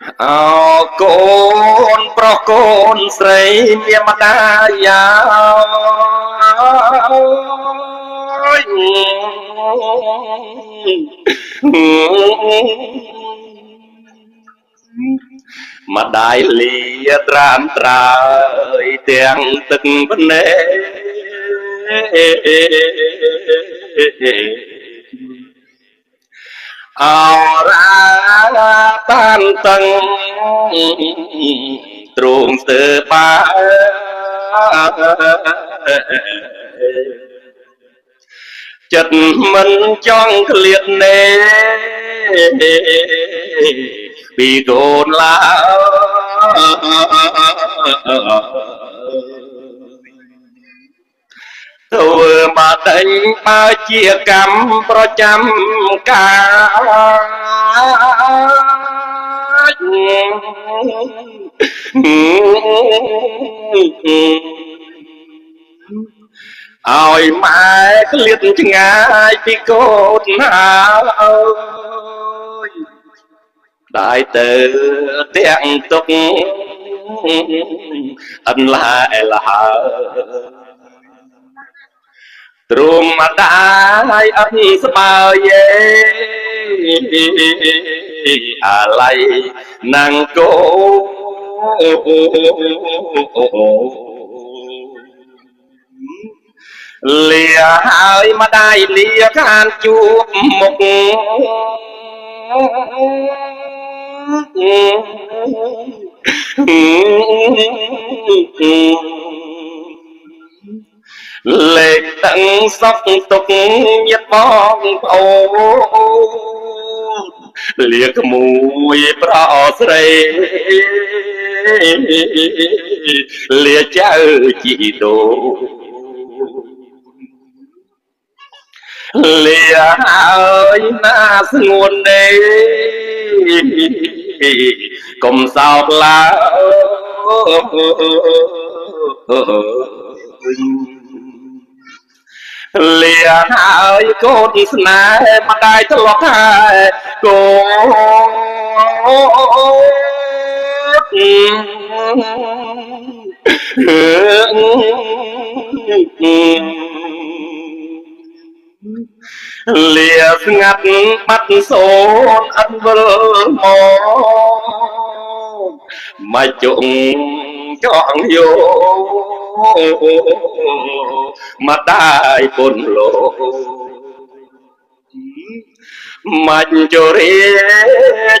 អោកូនប្រុសកូនស្រីមានម្ដាយម្ដាយលាត្រាំត្រើយទាំងទឹកភ្នែកអរាតានតឹងទ្រង់ស្ទើបាចិត្តមិនចង់ឃ្លាតណែពីកូនឡើធ្វើមកដេញបើជាកម្មប្រចាំកាយឲ្យម៉ែឃ្លាតឆ្ងាយពីកូនអើយได้ទៅទាំងទុកអន្លាលហើទ្រង់ម្ដាយអត់ស្បើយអាឡ័យណាំងកូលាហើយម្ដាយលាខានជួបមុខលេខតឹងសក់ទុកញាតបងប្អូនលាក្មួយប្រស្រីលាចៅជីដូលាហើយណាស្ងួនទេកុំសោកឡើយលាហើយកូនស្នេហ៍ម្ដាយធ្លាប់ហើយកូនលាស្ងាត់បាត់សូនអត់វិលមកមកជុំចង់យោម្ដាយពុនលោកមិនជរា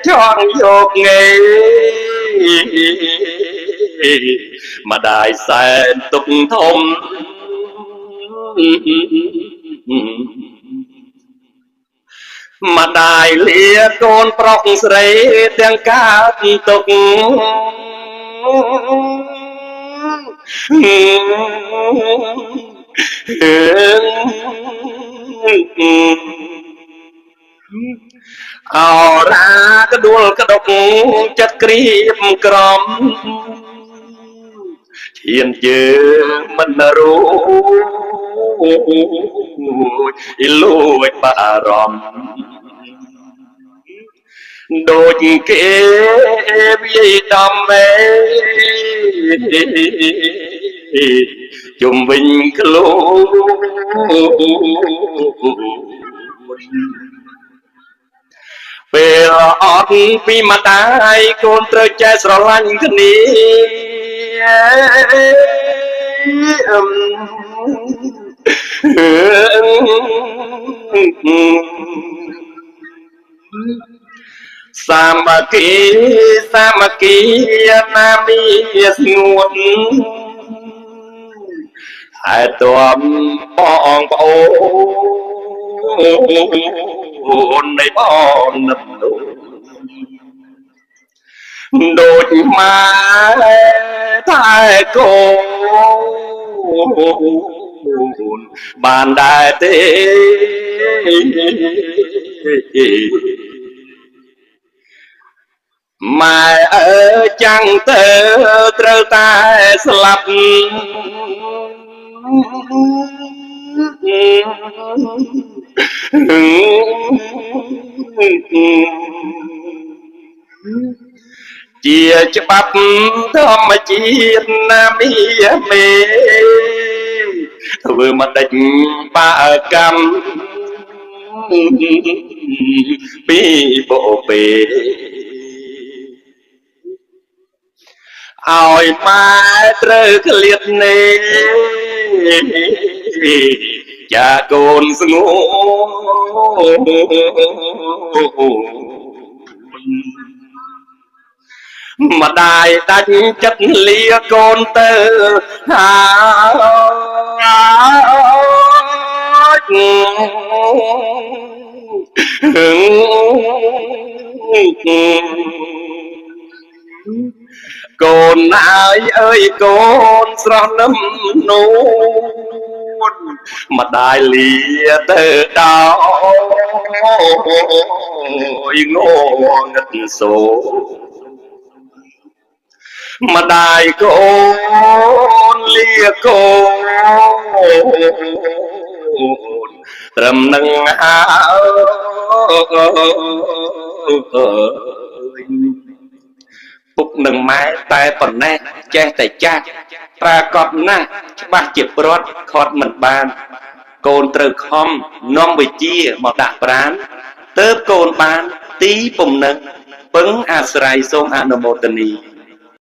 ចង់យកងាយម្ដាយសែនទុកធំម្ដាយលាកូនប្រុសស្រីទាំងកើតទុកអរាក្ដួលក្តុកចិត្តក្រៀមក្រំឈានជើងមិនរួចលួចបារម្ភដូចគេវាយដំមេជុំវិញខ្លួនពេលអត់ពីម្ដាយកូនត្រូវចេះស្រឡាញ់គ្នាសាមគ្គីណាមីស្ងួនហើយតមបងប្អូននៃបងនឹកដូចម៉ែតែកូនបានដែរទេម៉ែអើចាំងទៅត្រូវតែស្លាប់ ជាច្បាប់ធម្មជាតិណាមីមេធ្វើមកដេចបាកម្មពីបោពេឲ្យម៉ែត្រូវក្លៀតនេចាកូនស្ងួម្ដាយដាច់ចិត្តលាកូនទៅហើយកូនអើយអើយកូនស្រស់នឹមនួនម្ដាយលាទៅដោយងងឹតសូម្ដាយកូនលាកូនត្រឹមនឹងពុកនឹងម៉ែតែប៉ុណ្ណេះចេះតែចាស់ប្រាកដណាស់ច្បាស់ជាព្រាត់ខត់មិនបានកូនត្រូវខំនាំវិជាមកដាក់ប្រាណទើបកូនបានទីពំនឹកពឹងអាស្រ័យសូមអនុមោទនី